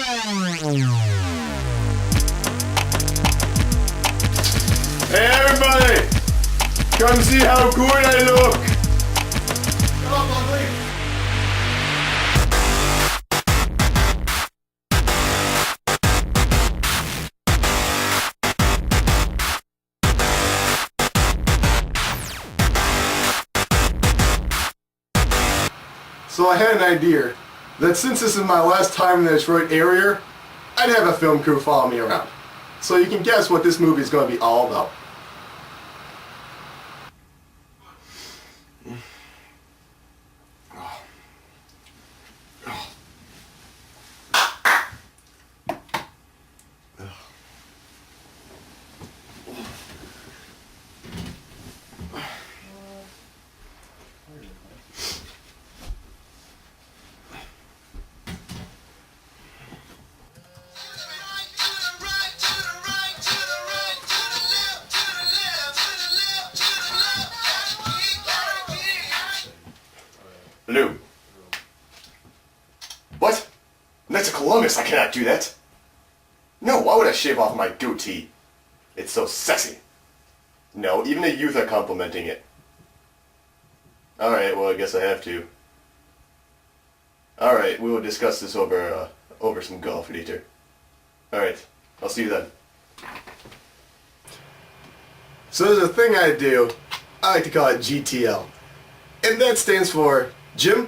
Hey everybody! Come see how good I look! Come on, Buckley! So I had an idea that since this is my last time in the Detroit area, I'd have a film crew follow me around. So you can guess what this movie is going to be all about. Blue. What? Knights of Columbus, I cannot do that. No, why would I shave off my goatee? It's so sexy. No, even the youth are complimenting it. Alright, well I guess I have to. Alright, we will discuss this over some golf later. Alright, I'll see you then. So there's a thing I do, I like to call it GTL. And that stands for gym,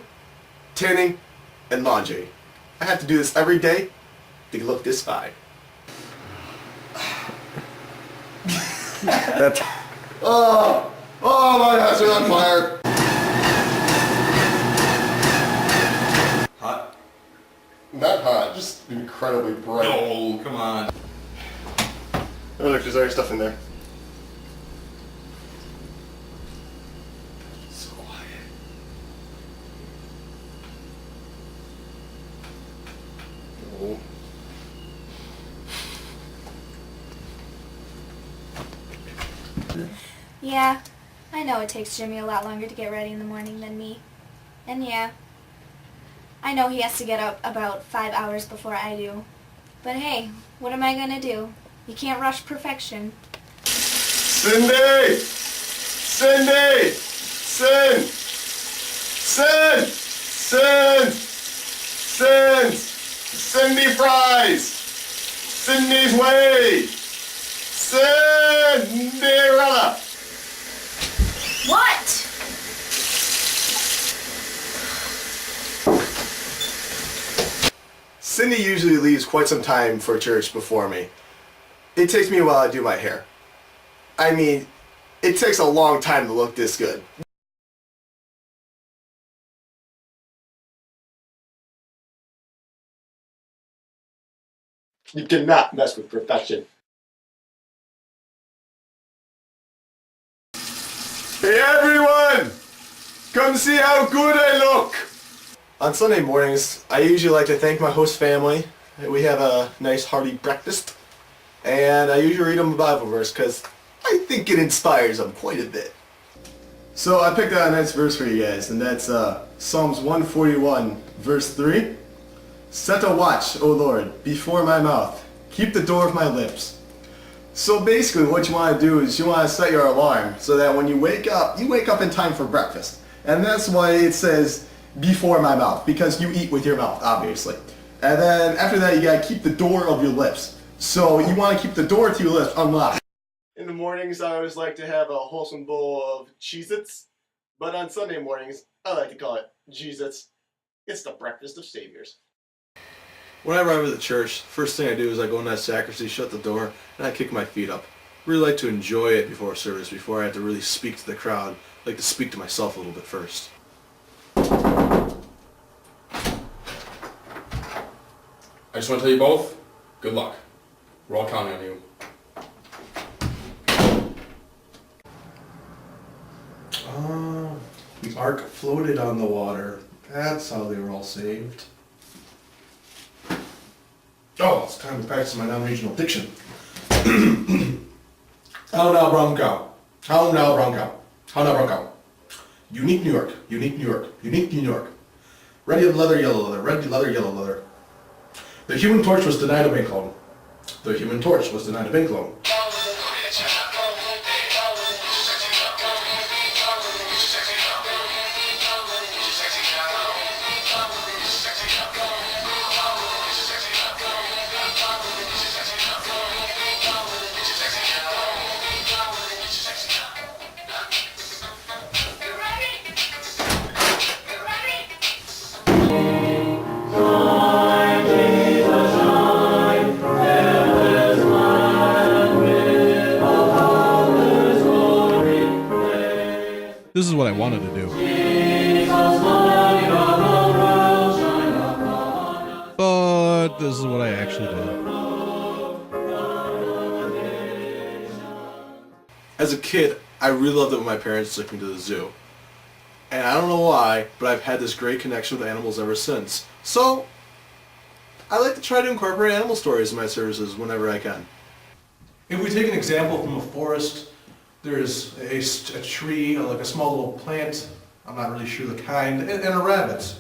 tanning, and laundry. I have to do this every day to look this fine. Oh my house is on fire! Hot? Not hot, just incredibly bright. No, come on. Oh look, there's already stuff in there. So quiet. Oh. Yeah, I know it takes Jimmy a lot longer to get ready in the morning than me. And yeah, I know he has to get up about 5 hours before I do. But hey, what am I gonna do? You can't rush perfection. Cindy! Cindy! Sin! Sin! Sin! Sin! Cindy Fries! Cindy's Way! Cinderella! What? Cindy usually leaves quite some time for church before me. It takes me a while to do my hair. I mean, it takes a long time to look this good. You cannot mess with perfection. Hey everyone! Come see how good I look! On Sunday mornings, I usually like to thank my host family. We have a nice hearty breakfast. And I usually read them a Bible verse because I think it inspires them quite a bit. So I picked out a nice verse for you guys, and that's Psalms 141, verse 3. Set a watch, O Lord, before my mouth. Keep the door of my lips. So basically what you want to do is you want to set your alarm so that when you wake up in time for breakfast. And that's why it says before my mouth, because you eat with your mouth, obviously. And then after that you got to keep the door of your lips. So you want to keep the door to your lips unlocked. In the mornings I always like to have a wholesome bowl of Cheez-Its. But on Sunday mornings I like to call it Jesus. It's the breakfast of saviors. When I arrive at the church, first thing I do is I go in that sacristy, shut the door, and I kick my feet up. Really like to enjoy it before service, before I have to really speak to the crowd. I like to speak to myself a little bit first. I just want to tell you both, good luck. We're all counting on you. The ark floated on the water. That's how they were all saved. Oh, it's time to practice my non-regional diction. How now, Bronco? How now, Bronco? How now, Bronco? Unique New York, unique New York, unique New York. Red leather, yellow leather, red leather, yellow leather. The Human Torch was denied a bank loan. The Human Torch was denied a bank loan. This is what I wanted to do. But this is what I actually did. As a kid, I really loved it when my parents took me to the zoo. And I don't know why, but I've had this great connection with animals ever since. So, I like to try to incorporate animal stories in my services whenever I can. If we take an example from a forest, there's a tree, like a small little plant, I'm not really sure the kind, and a rabbit.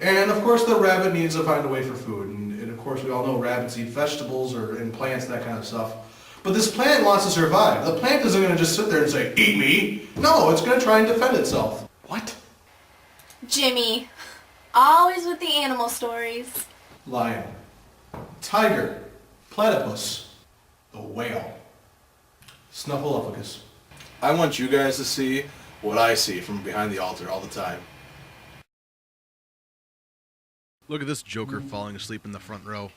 And of course the rabbit needs to find a way for food, and of course we all know rabbits eat vegetables and plants and that kind of stuff. But this plant wants to survive. The plant isn't going to just sit there and say, eat me! No, it's going to try and defend itself. What? Jimmy, always with the animal stories. Lion, tiger, platypus, the whale, Snuffleupagus. I want you guys to see what I see from behind the altar all the time. Look at this joker falling asleep in the front row.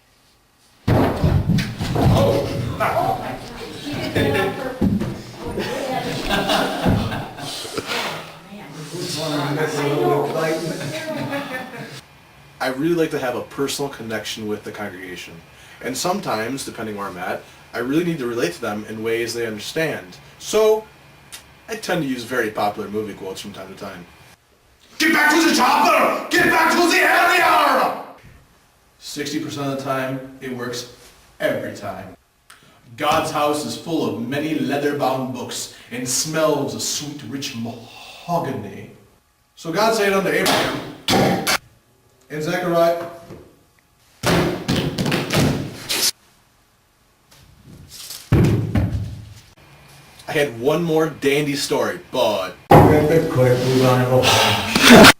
I really like to have a personal connection with the congregation. And sometimes, depending where I'm at, I really need to relate to them in ways they understand. So, I tend to use very popular movie quotes from time to time. Get back to the chopper! Get back to the area! 60% of the time, it works every time. God's house is full of many leather-bound books and smells of sweet, rich mahogany. So God said unto Abraham, and Zechariah, I had one more dandy story, but... Quick, move on.